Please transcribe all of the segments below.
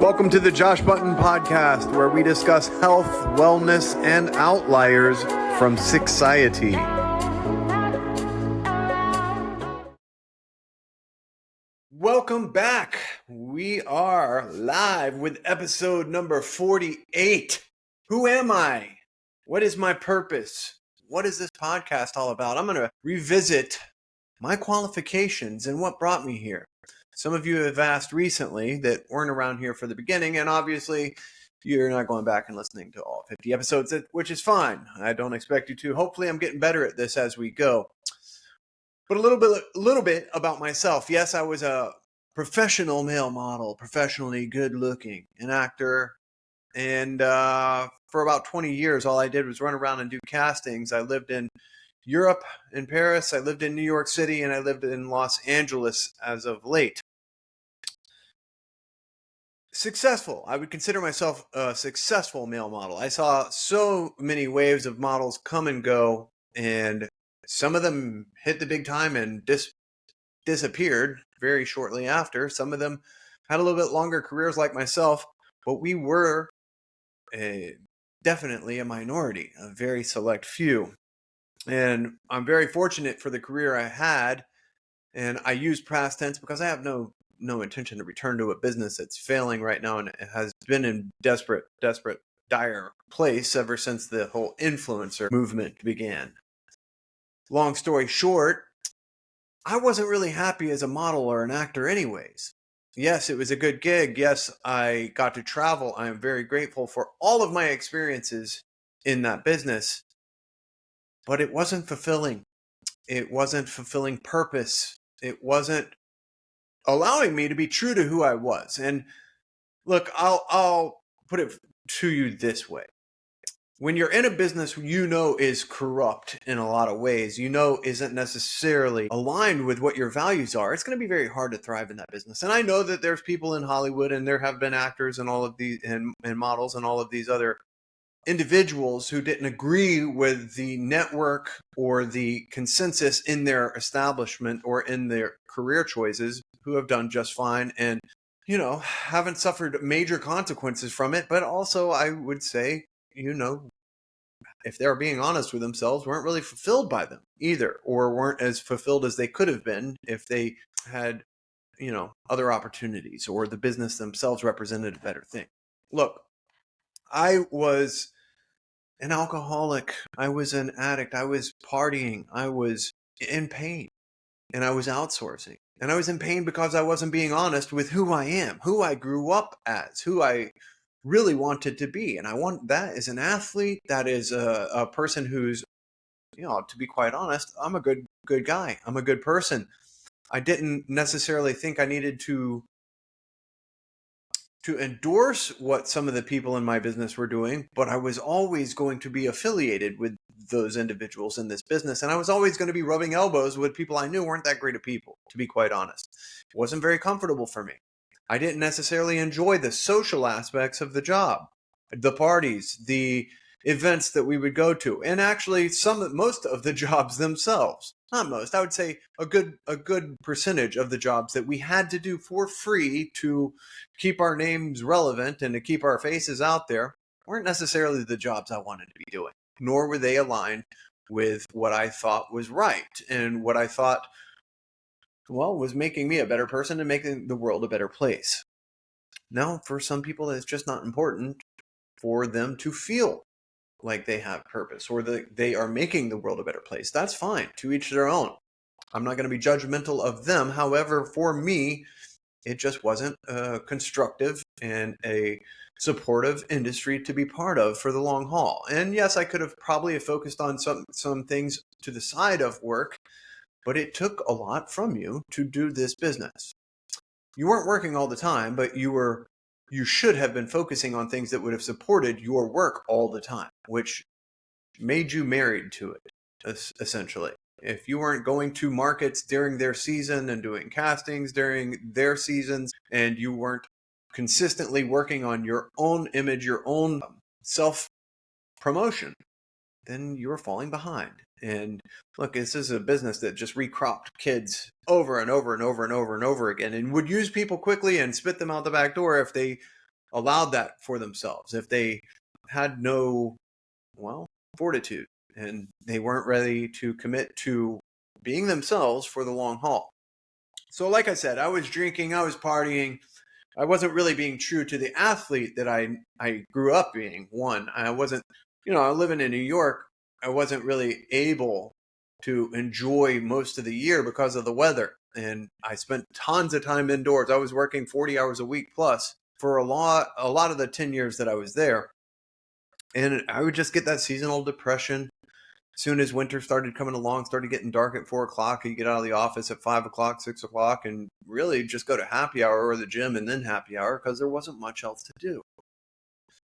Welcome to the Josh Button Podcast, where we discuss health, wellness, and outliers from society. Welcome back. We are live with episode number 48. Who am I? What is my purpose? What is this podcast all about? I'm going to revisit my qualifications and what brought me here. Some of you have asked recently that weren't around here for the beginning, and obviously you're not going back and listening to all 50 episodes, which is fine. I don't expect you to. Hopefully I'm getting better at this as we go. But a little bit about myself. Yes, I was a professional male model, professionally good looking, an actor. And for about 20 years, all I did was run around and do castings. I lived in Europe, in Paris. I lived in New York City, and I lived in Los Angeles as of late. Successful. I would consider myself a successful male model. I saw so many waves of models come and go, and some of them hit the big time and disappeared very shortly after. Some of them had a little bit longer careers like myself, but we were definitely a minority, a very select few. And I'm very fortunate for the career I had, and I use past tense because I have no intention to return to a business that's failing right now, and it has been in desperate, dire place ever since the whole influencer movement began. Long story short, I wasn't really happy as a model or an actor anyways. Yes, it was a good gig. Yes, I got to travel. I am very grateful for all of my experiences in that business, but it wasn't fulfilling. It wasn't fulfilling purpose. It wasn't allowing me to be true to who I was. And look, I'll put it to you this way. When you're in a business you know is corrupt in a lot of ways, you know isn't necessarily aligned with what your values are, it's going to be very hard to thrive in that business. And I know that there's people in Hollywood, and there have been actors and all of these and models and all of these other individuals who didn't agree with the network or the consensus in their establishment or in their career choices, who have done just fine and, haven't suffered major consequences from it. But also, I would say, if they're being honest with themselves, weren't really fulfilled by them either, or weren't as fulfilled as they could have been if they had, other opportunities, or the business themselves represented a better thing. Look, I was an alcoholic. I was an addict. I was partying. I was in pain, and I was outsourcing. And I was in pain because I wasn't being honest with who I am, who I grew up as, who I really wanted to be. And I want that as an athlete, that is a person who's, to be quite honest, I'm a good guy. I'm a good person. I didn't necessarily think I needed to endorse what some of the people in my business were doing, but I was always going to be affiliated with those individuals in this business. And I was always going to be rubbing elbows with people I knew weren't that great of people, to be quite honest. It wasn't very comfortable for me. I didn't necessarily enjoy the social aspects of the job, the parties, the events that we would go to, and actually most of the jobs themselves. Not most, I would say a good percentage of the jobs that we had to do for free to keep our names relevant and to keep our faces out there weren't necessarily the jobs I wanted to be doing, nor were they aligned with what I thought was right and what I thought, was making me a better person and making the world a better place. Now, for some people, it's just not important for them to feel like they have purpose or that they are making the world a better place. That's fine. To each their own. I'm not going to be judgmental of them. However, for me, it just wasn't constructive and a supportive industry to be part of for the long haul. And yes, I could have probably focused on some things to the side of work, but it took a lot from you to do this business. You weren't working all the time, but you should have been focusing on things that would have supported your work all the time, which made you married to it, essentially. If you weren't going to markets during their season and doing castings during their seasons, and you weren't consistently working on your own image, your own self-promotion, then you were falling behind. And look, this is a business that just recropped kids over and over and over and over and over again, and would use people quickly and spit them out the back door if they allowed that for themselves, if they had no, well, fortitude, and they weren't ready to commit to being themselves for the long haul. So, like I said, I was drinking, I was partying. I wasn't really being true to the athlete that I grew up being. One, I wasn't, living in New York, I wasn't really able to enjoy most of the year because of the weather. And I spent tons of time indoors. I was working 40 hours a week plus for a lot of the 10 years that I was there. And I would just get that seasonal depression. Soon as winter started coming along, started getting dark at 4 o'clock, you get out of the office at 5 o'clock, 6 o'clock, and really just go to happy hour or the gym and then happy hour because there wasn't much else to do.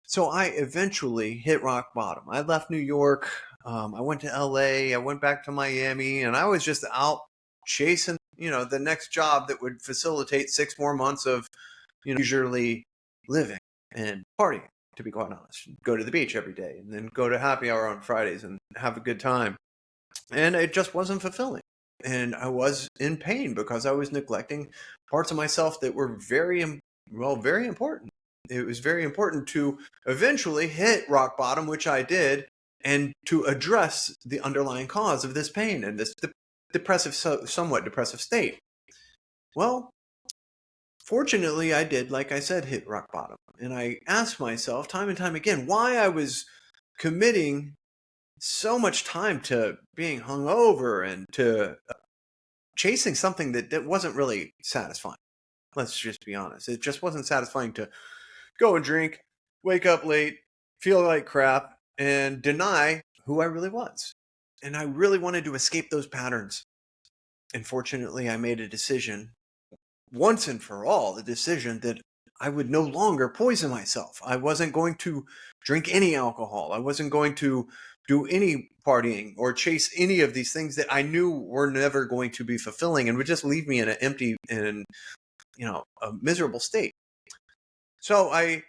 So I eventually hit rock bottom. I left New York. I went to LA. I went back to Miami, and I was just out chasing, the next job that would facilitate 6 more months of, leisurely living and partying, to be quite honest. Go to the beach every day and then go to happy hour on Fridays and have a good time. And it just wasn't fulfilling. And I was in pain because I was neglecting parts of myself that were very important. It was very important to eventually hit rock bottom, which I did, and to address the underlying cause of this pain and this somewhat depressive state. Well, fortunately, I did, like I said, hit rock bottom. And I asked myself time and time again why I was committing so much time to being hungover and to chasing something that wasn't really satisfying. Let's just be honest. It just wasn't satisfying to go and drink, wake up late, feel like crap, and deny who I really was. And I really wanted to escape those patterns. And fortunately, I made a decision once and for all, the decision that I would no longer poison myself. I wasn't going to drink any alcohol. I wasn't going to do any partying or chase any of these things that I knew were never going to be fulfilling and would just leave me in an empty and, a miserable state. So I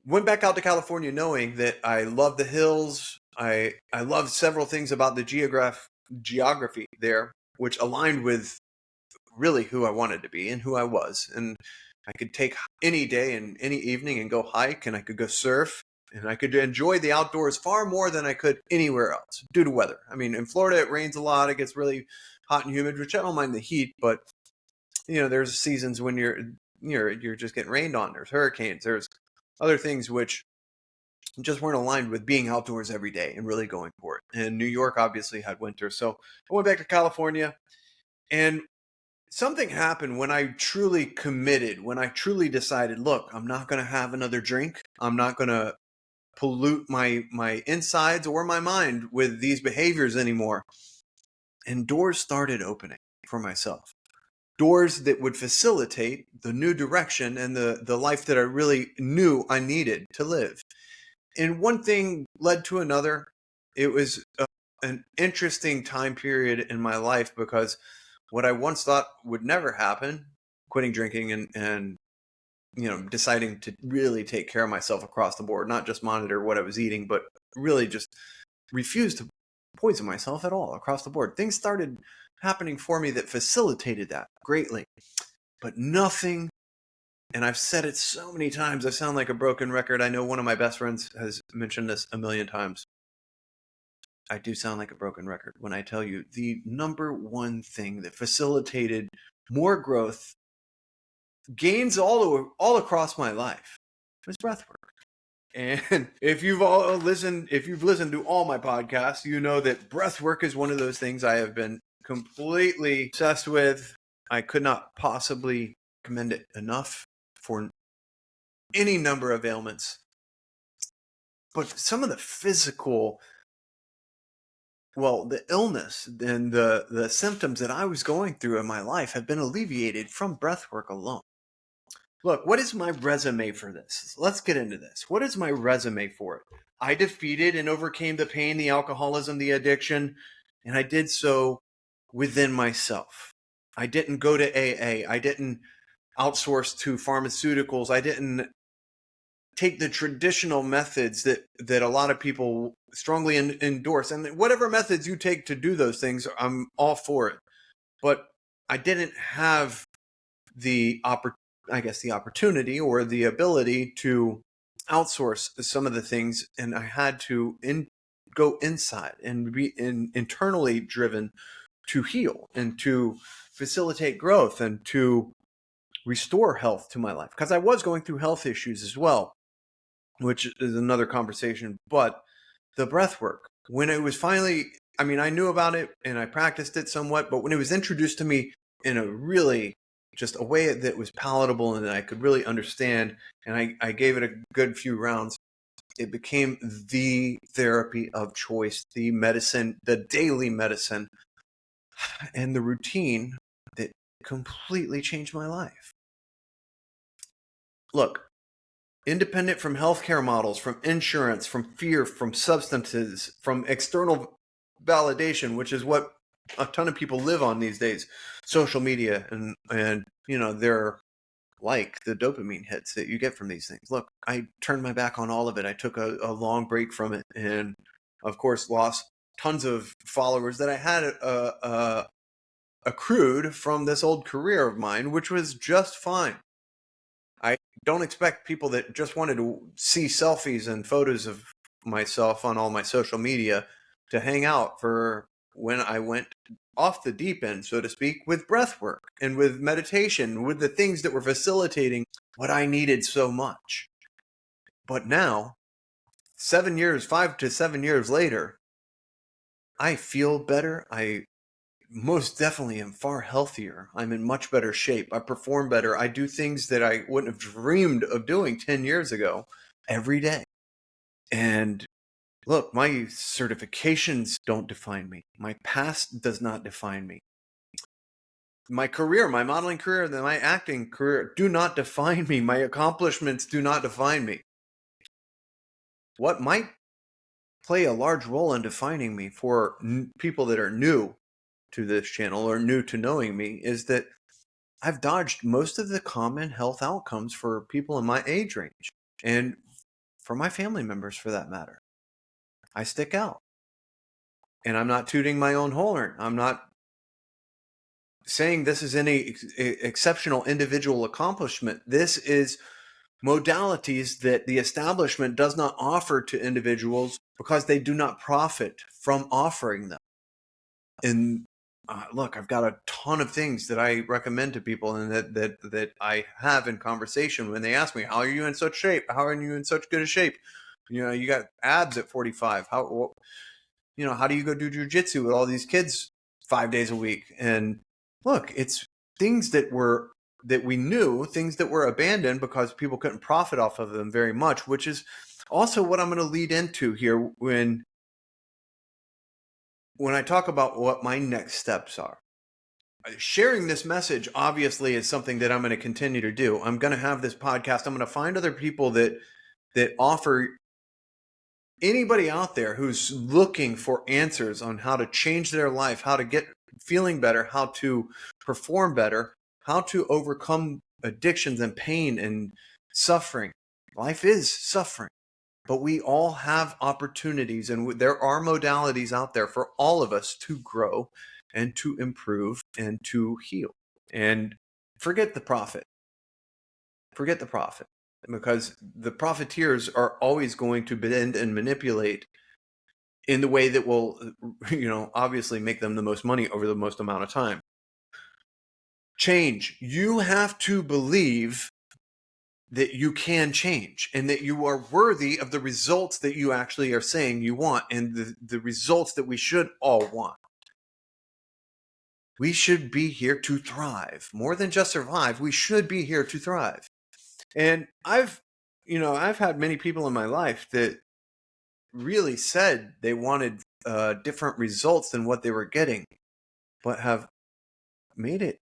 went back out to California knowing that I loved the hills. I loved several things about the geography there, which aligned with really who I wanted to be and who I was. And I could take any day and any evening and go hike, and I could go surf, and I could enjoy the outdoors far more than I could anywhere else due to weather. I mean, in Florida, it rains a lot. It gets really hot and humid, which I don't mind the heat, but there's seasons when you're just getting rained on. There's hurricanes. There's other things which just weren't aligned with being outdoors every day and really going for it. And New York obviously had winter. So I went back to California, and something happened when I truly committed, when I truly decided, look, I'm not going to have another drink. I'm not going to pollute my insides or my mind with these behaviors anymore. And doors started opening for myself. Doors that would facilitate the new direction and the life that I really knew I needed to live. And one thing led to another. It was an interesting time period in my life because what I once thought would never happen, quitting drinking and deciding to really take care of myself across the board, not just monitor what I was eating, but really just refuse to poison myself at all across the board. Things started happening for me that facilitated that greatly, but nothing. And I've said it so many times, I sound like a broken record. I know one of my best friends has mentioned this a million times. I do sound like a broken record when I tell you the number one thing that facilitated more growth, gains all across my life, was breath work. And if you've listened to all my podcasts, you know that breath work is one of those things I have been completely obsessed with. I could not possibly commend it enough for any number of ailments. But some of the physical, the illness and the symptoms that I was going through in my life have been alleviated from breath work alone. Look, what is my resume for this? Let's get into this. What is my resume for it? I defeated and overcame the pain, the alcoholism, the addiction, and I did so within myself. I didn't go to AA. I didn't outsource to pharmaceuticals. I didn't take the traditional methods that a lot of people strongly endorse. And whatever methods you take to do those things, I'm all for it. But I didn't have the I guess, the opportunity or the ability to outsource some of the things, and I had to go inside and be internally driven to heal and to facilitate growth and to restore health to my life, because I was going through health issues as well, which is another conversation. But the breath work, when it was finally, I mean, I knew about it and I practiced it somewhat, but when it was introduced to me in a really just a way that was palatable and that I could really understand, and I gave it a good few rounds, it became the therapy of choice, the medicine, the daily medicine, and the routine that completely changed my life. Look, independent from healthcare models, from insurance, from fear, from substances, from external validation, which is what a ton of people live on these days, social media, and they're like the dopamine hits that you get from these things. Look, I turned my back on all of it. I took a long break from it, and of course lost tons of followers that I had accrued from this old career of mine, which was just fine. I don't expect people that just wanted to see selfies and photos of myself on all my social media to hang out for when I went off the deep end, so to speak, with breath work and with meditation, with the things that were facilitating what I needed so much. But now, 5 to 7 years later, I feel better. I most definitely am far healthier. I'm in much better shape. I perform better. I do things that I wouldn't have dreamed of doing 10 years ago every day. And look, my certifications don't define me. My past does not define me. My career, my modeling career, my acting career do not define me. My accomplishments do not define me. What might play a large role in defining me for people that are new to this channel or new to knowing me is that I've dodged most of the common health outcomes for people in my age range and for my family members for that matter. I stick out. And I'm not tooting my own horn. I'm not saying this is any exceptional individual accomplishment. This is modalities that the establishment does not offer to individuals because they do not profit from offering them. And look, I've got a ton of things that I recommend to people and that I have in conversation when they ask me, how are you in such shape? How are you in such good a shape? You got abs at 45. How do you go do jujitsu with all these kids 5 days a week? And look, it's things that we knew, things that were abandoned because people couldn't profit off of them very much, which is also what I'm going to lead into here when I talk about what my next steps are. Sharing this message obviously is something that I'm going to continue to do. I'm going to have this podcast. I'm going to find other people that offer anybody out there who's looking for answers on how to change their life, how to get feeling better, how to perform better, how to overcome addictions and pain and suffering. Life is suffering, but we all have opportunities, and there are modalities out there for all of us to grow and to improve and to heal. And forget the profit. Forget the profit, because the profiteers are always going to bend and manipulate in the way that will, obviously make them the most money over the most amount of time. Change. You have to believe that you can change and that you are worthy of the results that you actually are saying you want, and the results that we should all want. We should be here to thrive. More than just survive, we should be here to thrive. And I've had many people in my life that really said they wanted different results than what they were getting, but have made it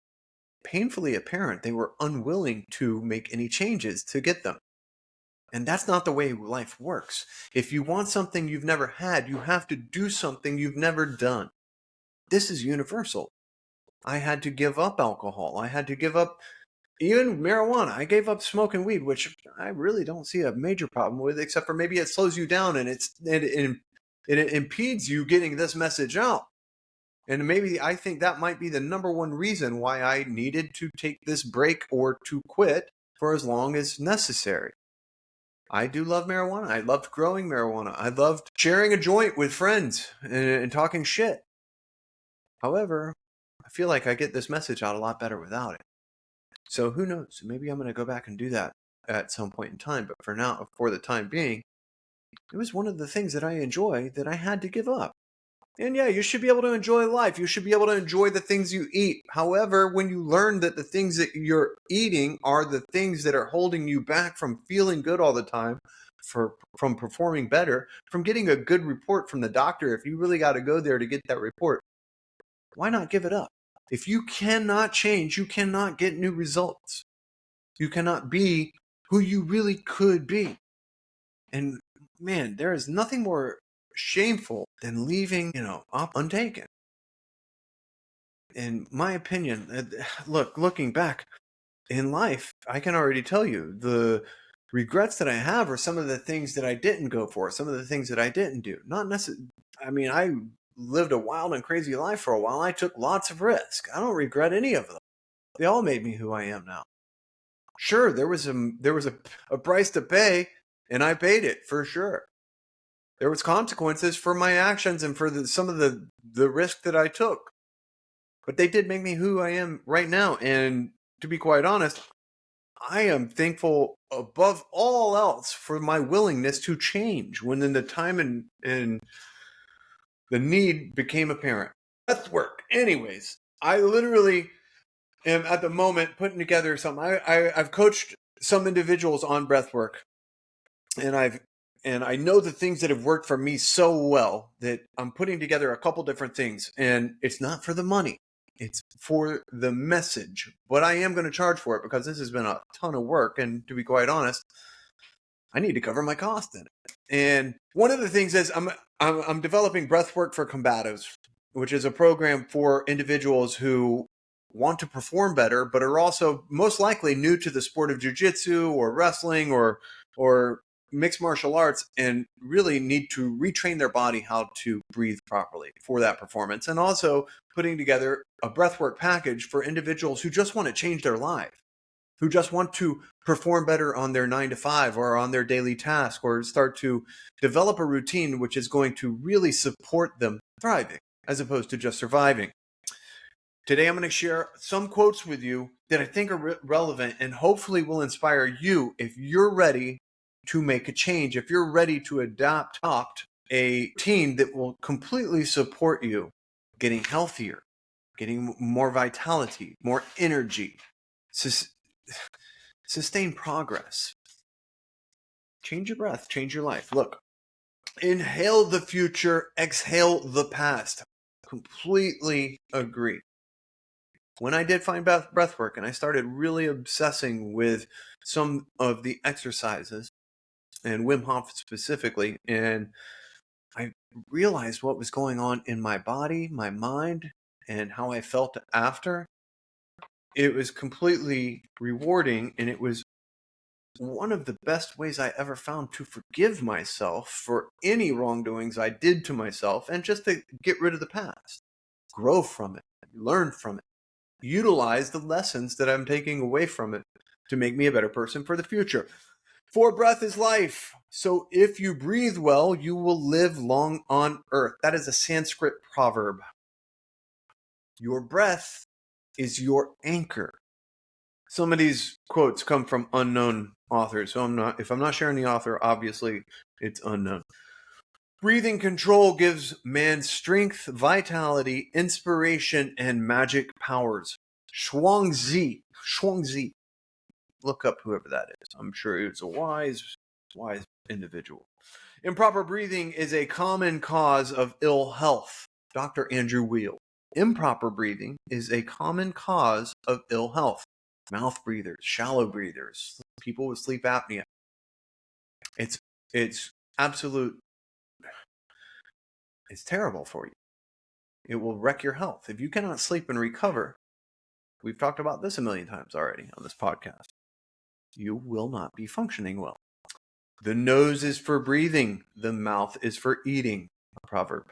painfully apparent they were unwilling to make any changes to get them. And that's not the way life works. If you want something you've never had, you have to do something you've never done. This is universal. I had to give up alcohol. I had to give up even marijuana. I gave up smoking weed, which I really don't see a major problem with, except for maybe it slows you down and it impedes you getting this message out. And maybe I think that might be the number one reason why I needed to take this break or to quit for as long as necessary. I do love marijuana. I loved growing marijuana. I loved sharing a joint with friends and talking shit. However, I feel like I get this message out a lot better without it. So who knows? Maybe I'm going to go back and do that at some point in time. But for now, for the time being, it was one of the things that I enjoy that I had to give up. And yeah, you should be able to enjoy life. You should be able to enjoy the things you eat. However, when you learn that the things that you're eating are the things that are holding you back from feeling good all the time, from performing better, from getting a good report from the doctor, if you really got to go there to get that report, why not give it up? If you cannot change, you cannot get new results. You cannot be who you really could be. And man, there is nothing more shameful than leaving, up untaken. In my opinion, looking back in life, I can already tell you the regrets that I have are some of the things that I didn't go for, some of the things that I didn't do. Not necessarily, I mean, I lived a wild and crazy life for a while. I took lots of risk. I don't regret any of them. They all made me who I am now. Sure, there was a price to pay, and I paid it for sure. There was consequences for my actions and for some of the risk that I took. But they did make me who I am right now. And to be quite honest, I am thankful above all else for my willingness to change when the time and the need became apparent. Breath work. Anyways, I literally am at the moment putting together something. I've coached some individuals on breath work, and I know the things that have worked for me so well that I'm putting together a couple different things, and it's not for the money. It's for the message, but I am going to charge for it because this has been a ton of work. And to be quite honest, I need to cover my cost in it. And one of the things is I'm developing breathwork for combatives, which is a program for individuals who want to perform better, but are also most likely new to the sport of jiu-jitsu or wrestling or mixed martial arts, and really need to retrain their body how to breathe properly for that performance. And also putting together a breathwork package for individuals who just want to change their life, who just want to perform better on their 9 to 5 or on their daily task, or start to develop a routine which is going to really support them thriving as opposed to just surviving. Today, I'm going to share some quotes with you that I think are relevant and hopefully will inspire you if you're ready to make a change, if you're ready to adopt a team that will completely support you getting healthier, getting more vitality, more energy, sustain progress. Change your breath, change your life. Look, inhale the future, exhale the past. Completely agree. When I did find breath work and I started really obsessing with some of the exercises and Wim Hof specifically, and I realized what was going on in my body, my mind, and how I felt after, it was completely rewarding, and it was one of the best ways I ever found to forgive myself for any wrongdoings I did to myself, and just to get rid of the past, grow from it, learn from it, utilize the lessons that I'm taking away from it to make me a better person for the future. For breath is life. So if you breathe well, you will live long on earth. That is a Sanskrit proverb. Your breath is your anchor. Some of these quotes come from unknown authors. So if I'm not sharing the author, obviously it's unknown. Breathing control gives man strength, vitality, inspiration, and magic powers. Shuangzi. Look up whoever that is. I'm sure he was a wise individual. Improper breathing is a common cause of ill health. Dr. Andrew Weil. Improper breathing is a common cause of ill health. Mouth breathers, shallow breathers, people with sleep apnea. It's absolute. It's terrible for you. It will wreck your health. If you cannot sleep and recover, we've talked about this a million times already on this podcast, you will not be functioning well. The nose is for breathing. The mouth is for eating. A proverb.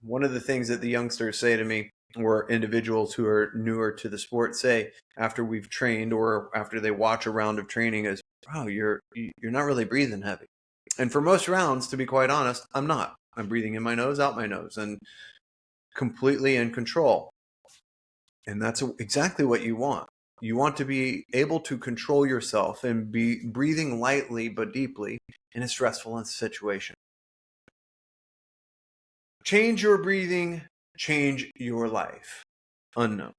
One of the things that the youngsters say to me, or individuals who are newer to the sport say after we've trained or after they watch a round of training is, "Oh, you're not really breathing heavy." And for most rounds, to be quite honest, I'm not. I'm breathing in my nose, out my nose, and completely in control. And that's exactly what you want. You want to be able to control yourself and be breathing lightly but deeply in a stressful situation. Change your breathing, change your life. Unknown.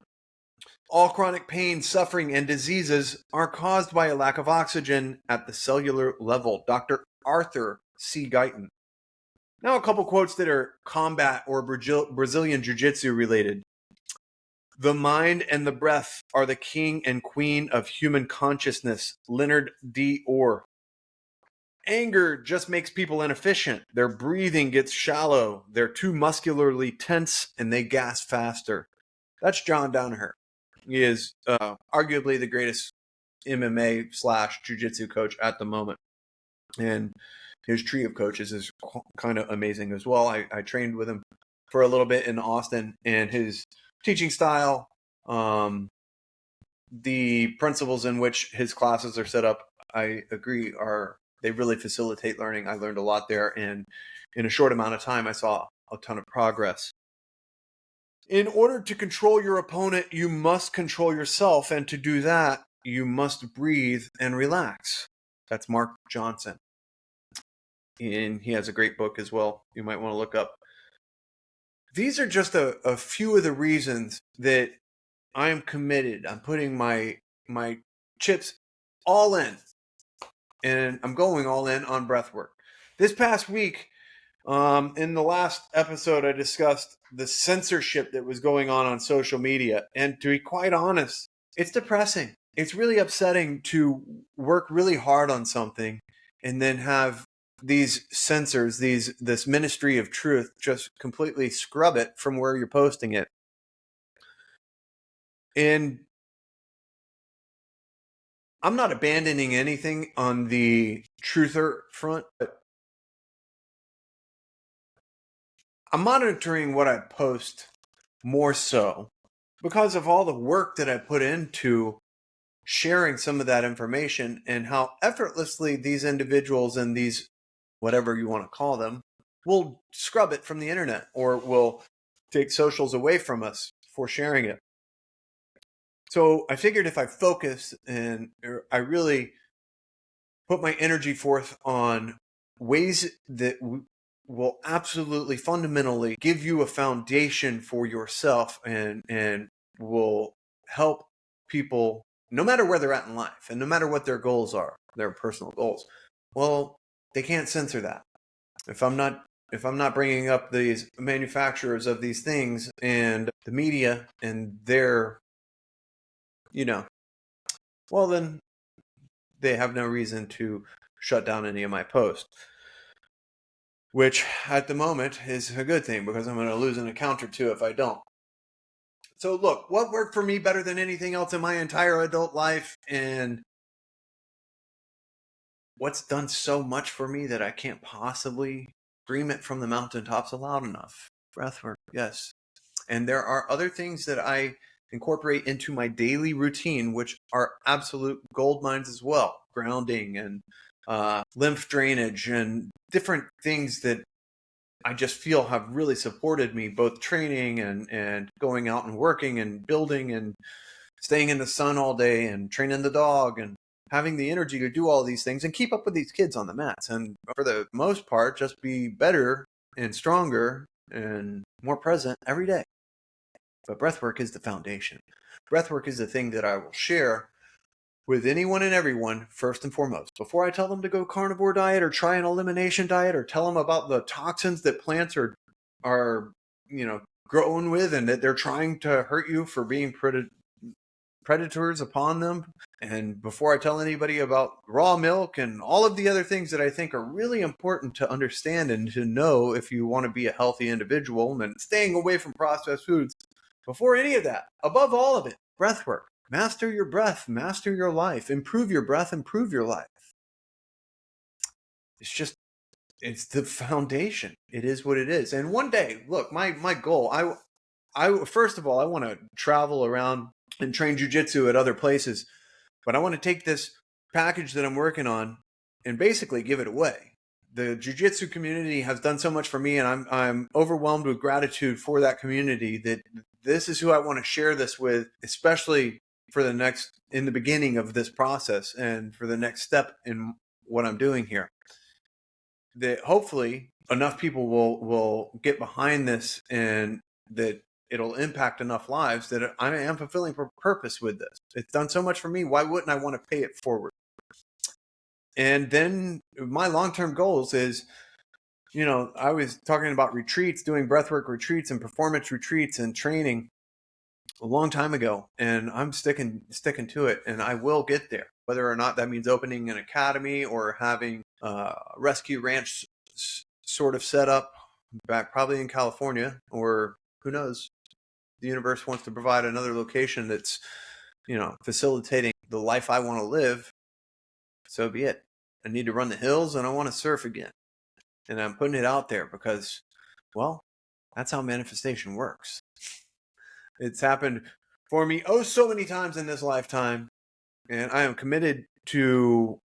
All chronic pain, suffering, and diseases are caused by a lack of oxygen at the cellular level. Dr. Arthur C. Guyton. Now, a couple quotes that are combat or Brazilian Jiu-Jitsu related. The mind and the breath are the king and queen of human consciousness. Leonard D. Orr. Anger just makes people inefficient. Their breathing gets shallow. They're too muscularly tense and they gas faster. That's John Danaher. He is arguably the greatest MMA / jiu-jitsu coach at the moment. And his tree of coaches is kind of amazing as well. I trained with him for a little bit in Austin, and his teaching style, the principles in which his classes are set up, I agree, they really facilitate learning. I learned a lot there, and in a short amount of time, I saw a ton of progress. In order to control your opponent, you must control yourself, and to do that, you must breathe and relax. That's Mark Johnson. And he has a great book as well you might want to look up. These are just a few of the reasons that I am committed. I'm putting my chips all in, and I'm going all in on breath work. This past week, in the last episode, I discussed the censorship that was going on social media. And to be quite honest, it's depressing. It's really upsetting to work really hard on something and then have these censors, this ministry of truth, just completely scrub it from where you're posting it. And I'm not abandoning anything on the truther front, but I'm monitoring what I post more so because of all the work that I put into sharing some of that information and how effortlessly these individuals and these, whatever you want to call them, will scrub it from the internet or will take socials away from us for sharing it. So I figured if I focus and I really put my energy forth on ways that will absolutely fundamentally give you a foundation for yourself and will help people no matter where they're at in life and no matter what their goals are, their personal goals. Well, they can't censor that. If I'm not bringing up these manufacturers of these things and the media and their, well, then they have no reason to shut down any of my posts, which at the moment is a good thing because I'm going to lose an account or two if I don't. So look, what worked for me better than anything else in my entire adult life and what's done so much for me that I can't possibly scream it from the mountaintops loud enough? Breathwork, yes. And there are other things that I incorporate into my daily routine, which are absolute gold mines as well. Grounding and lymph drainage and different things that I just feel have really supported me, both training and going out and working and building and staying in the sun all day and training the dog and having the energy to do all these things and keep up with these kids on the mats. And for the most part, just be better and stronger and more present every day. But breathwork is the foundation. Breathwork is the thing that I will share with anyone and everyone first and foremost. Before I tell them to go carnivore diet or try an elimination diet or tell them about the toxins that plants are growing with and that they're trying to hurt you for being predators upon them. And before I tell anybody about raw milk and all of the other things that I think are really important to understand and to know if you want to be a healthy individual and staying away from processed foods, before any of that, above all of it, breath work. Master your breath, master your life, improve your breath, improve your life. it's the foundation. It is what it is. And one day, look, my goal, I first of all, I want to travel around and train jujitsu at other places, but I want to take this package that I'm working on and basically give it away. The jiu-jitsu community has done so much for me, and I'm overwhelmed with gratitude for that community, that this is who I want to share this with, especially for in the beginning of this process and for the next step in what I'm doing here. That hopefully enough people will get behind this, and that it'll impact enough lives that I am fulfilling purpose with this. It's done so much for me. Why wouldn't I want to pay it forward? And then my long-term goals is, I was talking about retreats, doing breathwork retreats and performance retreats and training a long time ago, and I'm sticking to it, and I will get there, whether or not that means opening an academy or having a rescue ranch sort of set up back probably in California, or who knows, the universe wants to provide another location that's, facilitating the life I want to live. So be it. I need to run the hills and I want to surf again. And I'm putting it out there because, well, that's how manifestation works. It's happened for me so many times in this lifetime. And I am committed to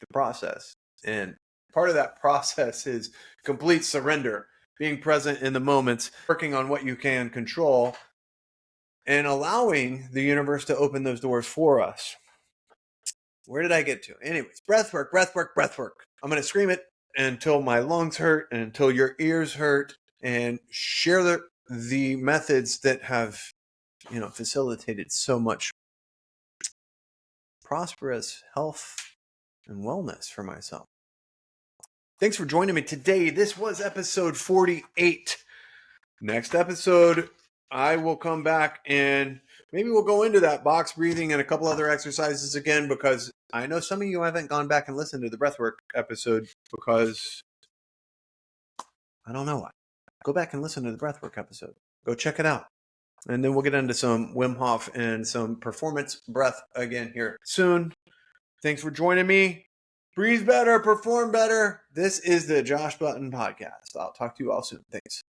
the process. And part of that process is complete surrender, being present in the moments, working on what you can control, and allowing the universe to open those doors for us. Where did I get to? Anyways, breath work. I'm going to scream it until my lungs hurt and until your ears hurt, and share the methods that have, facilitated so much prosperous health and wellness for myself. Thanks for joining me today. This was episode 48. Next episode, I will come back and maybe we'll go into that box breathing and a couple other exercises again, because I know some of you haven't gone back and listened to the breathwork episode because I don't know why. Go back and listen to the breathwork episode. Go check it out. And then we'll get into some Wim Hof and some performance breath again here soon. Thanks for joining me. Breathe better, perform better. This is the Josh Button Podcast. I'll talk to you all soon. Thanks.